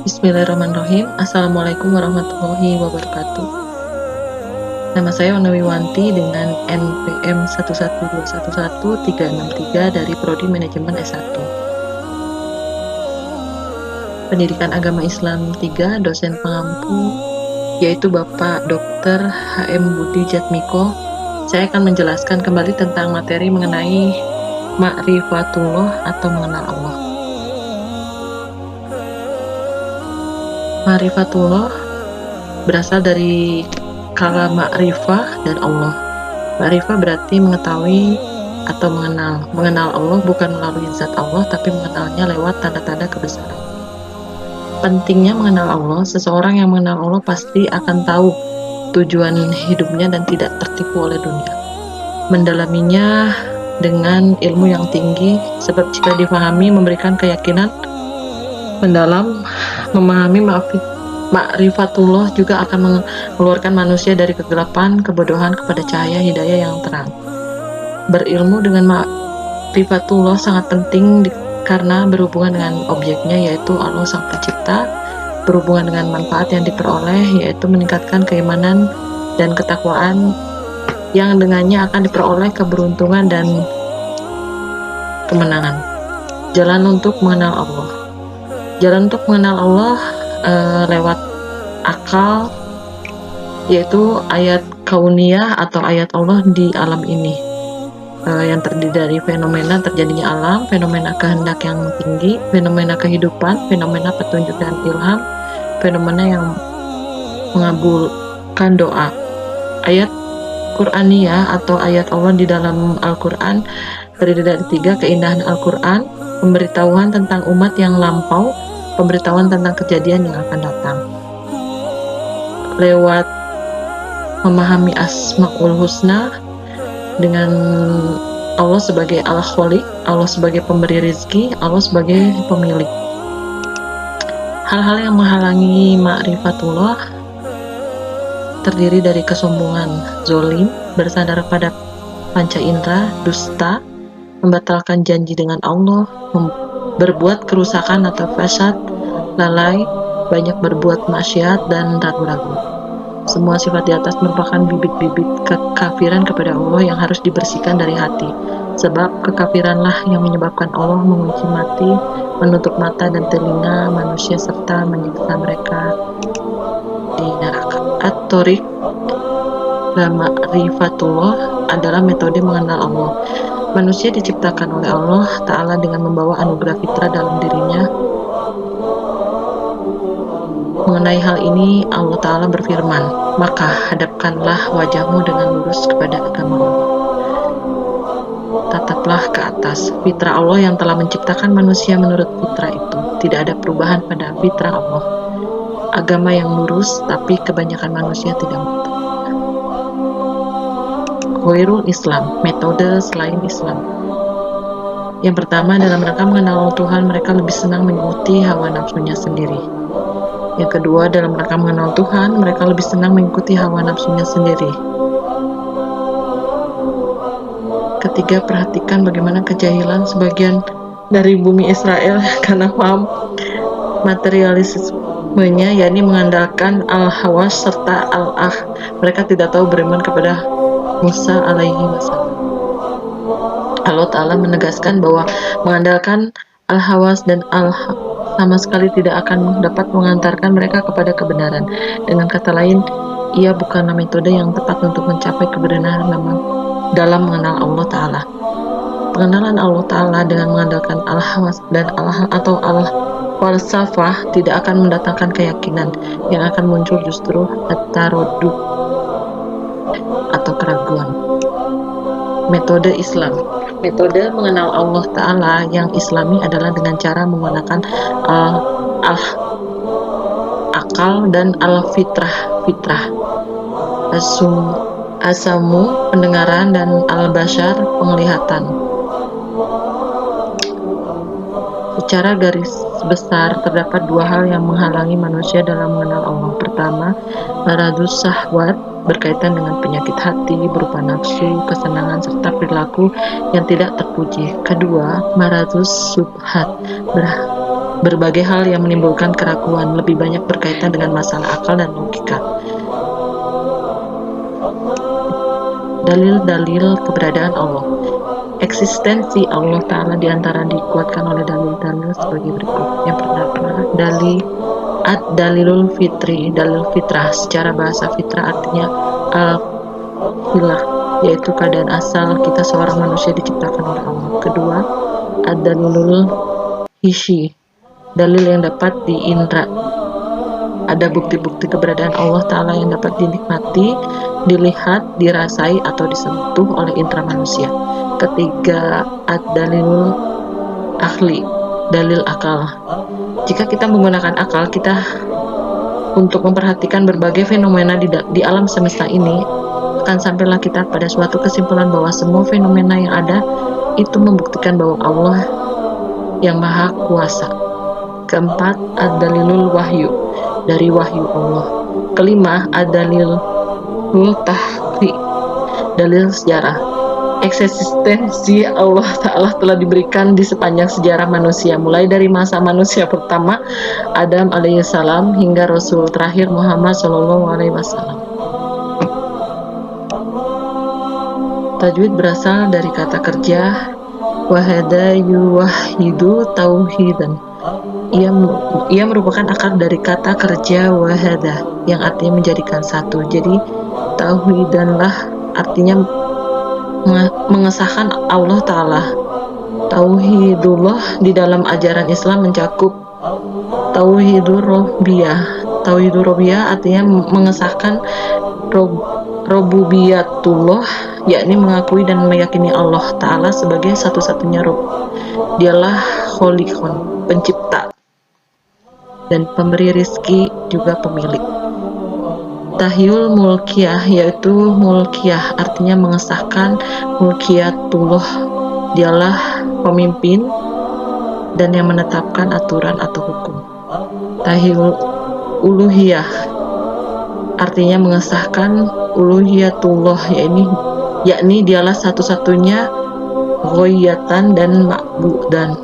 Bismillahirrahmanirrahim. Assalamualaikum warahmatullahi wabarakatuh. Nama saya Ona Wiwanti dengan NPM 112111363 dari Prodi Manajemen S1. Pendidikan Agama Islam 3, dosen pengampu yaitu Bapak Dr. HM Budi Jatmiko. Saya akan menjelaskan kembali tentang materi mengenai ma'rifatullah atau mengenal Allah. Ma'rifatullah berasal dari kata ma'rifah dan Allah. Ma'rifah berarti mengetahui atau mengenal. Mengenal Allah bukan melalui zat Allah, tapi mengenalnya lewat tanda-tanda kebesaran. Pentingnya mengenal Allah, seseorang yang mengenal Allah pasti akan tahu tujuan hidupnya dan tidak tertipu oleh dunia. Mendalaminya dengan ilmu yang tinggi, sebab jika difahami memberikan keyakinan mendalam. Memahami ma'rifatullah juga akan mengeluarkan manusia dari kegelapan, kebodohan kepada cahaya hidayah yang terang. Berilmu dengan ma'rifatullah sangat penting karena berhubungan dengan objeknya, yaitu Allah Sang Pencipta, berhubungan dengan manfaat yang diperoleh, yaitu meningkatkan keimanan dan ketakwaan, yang dengannya akan diperoleh keberuntungan dan kemenangan. Jalan untuk mengenal Allah. Jalan untuk mengenal Allah lewat akal, yaitu ayat kauniyah atau ayat Allah di alam ini, yang terdiri dari fenomena terjadinya alam, fenomena kehendak yang tinggi, fenomena kehidupan, fenomena petunjuk dan ilham, fenomena yang mengabulkan doa. Ayat Qur'aniyah atau ayat Allah di dalam Al-Quran terdiri dari 3: keindahan Al-Quran, pemberitahuan tentang umat yang lampau, pemberitahuan tentang kejadian yang akan datang. Lewat memahami Asmaul Husna dengan Allah sebagai Al-Khaliq, Allah sebagai pemberi rizki, Allah sebagai pemilik. Hal-hal yang menghalangi ma'rifatullah terdiri dari kesombongan, zolim, bersandar pada panca indera, dusta, membatalkan janji dengan Allah, berbuat kerusakan atau fasad, lalai, banyak berbuat maksiat, dan ragu-ragu. Semua sifat di atas merupakan bibit-bibit kekafiran kepada Allah yang harus dibersihkan dari hati. Sebab kekafiranlah yang menyebabkan Allah mengunci mati, menutup mata dan telinga manusia serta menyiksa mereka di neraka. At-Thoriq Ma'rifatullah adalah metode mengenal Allah. Manusia diciptakan oleh Allah Ta'ala dengan membawa anugerah fitrah dalam dirinya. Mengenai hal ini, Allah Ta'ala berfirman, maka hadapkanlah wajahmu dengan lurus kepada agama Allah. Tataplah ke atas. Fitrah Allah yang telah menciptakan manusia menurut fitrah itu. Tidak ada perubahan pada fitrah Allah. Agama yang lurus, tapi kebanyakan manusia tidak mengetahui. Ghairul Islam, metode selain Islam. Yang pertama, dalam rangka mengenal Tuhan, mereka lebih senang mengikuti hawa nafsunya sendiri. Yang kedua, dalam rangka mengenal Tuhan, mereka lebih senang mengikuti hawa nafsunya sendiri. Ketiga, perhatikan bagaimana kejahilan sebagian dari bumi Israel karena paham materialismenya, yakni mengandalkan al-hawas serta al-ah. Mereka tidak tahu beriman kepada Musa alaihi wasallam. Allah Ta'ala menegaskan bahwa mengandalkan al-hawas dan al-ah sama sekali tidak akan dapat mengantarkan mereka kepada kebenaran. Dengan kata lain, ia bukanlah metode yang tepat untuk mencapai kebenaran dalam mengenal Allah Ta'ala. Pengenalan Allah Ta'ala dengan mengandalkan al-hawas dan al-ah atau al-falsafah tidak akan mendatangkan keyakinan. Yang akan muncul justru at-taradud atau keraguan. Metode Islam. Metode mengenal Allah Ta'ala yang islami adalah dengan cara menggunakan akal dan al-fitrah, asamu, pendengaran, dan al-bashar, penglihatan. Secara garis besar, terdapat dua hal yang menghalangi manusia dalam mengenal Allah. Pertama, maradus syahwat, berkaitan dengan penyakit hati berupa nafsu, kesenangan, serta perilaku yang tidak terpuji. Kedua, maradus subhat, berbagai hal yang menimbulkan keraguan, lebih banyak berkaitan dengan masalah akal dan logika. Dalil-dalil keberadaan Allah. Eksistensi Allah Ta'ala diantara dikuatkan oleh dalil-dalil sebagai berikut. Yang pertama, dalilul fitri, dalil fitrah. Secara bahasa fitrah artinya al-filah, yaitu keadaan asal kita seorang manusia diciptakan oleh Allah. Kedua, ad-dalilul hissi, dalil yang dapat diindra. Ada bukti-bukti keberadaan Allah Ta'ala yang dapat dinikmati, dilihat, dirasai, atau disentuh oleh indera manusia. Ketiga, ad-dalilul akli, dalil akal. Jika kita menggunakan akal kita untuk memperhatikan berbagai fenomena di alam semesta ini, akan sampailah kita pada suatu kesimpulan bahwa semua fenomena yang ada itu membuktikan bahwa Allah yang Maha Kuasa. Keempat, ad-dalilul wahyu, dari wahyu Allah. Kelima, ad-dalilul tahqiq, dalil sejarah. Eksistensi Allah Ta'ala telah diberikan di sepanjang sejarah manusia, mulai dari masa manusia pertama Adam alaihissalam hingga Rasul terakhir Muhammad SAW. Tajwid berasal dari kata kerja wahada yuwahidu tauhidan. Ia merupakan akar dari kata kerja wahada yang artinya menjadikan satu. Jadi tauhidanlah artinya mengesahkan Allah Ta'ala. Tauhidullah di dalam ajaran Islam mencakup tauhidur rububiyah. Tauhidur rububiyah artinya mengesahkan rububiyatullah, yakni mengakui dan meyakini Allah Ta'ala sebagai satu-satunya Rabb. Dialah Khaliqun, pencipta, dan pemberi rizki juga pemilik. Tahyul mulkiyah, yaitu mulkiyah artinya mengesahkan mulkiyatullah. Dialah pemimpin dan yang menetapkan aturan atau hukum. Tahyul uluhiyah artinya mengesahkan uluhiyatullah, yakni dialah satu-satunya ghoyatan dan ma'budan.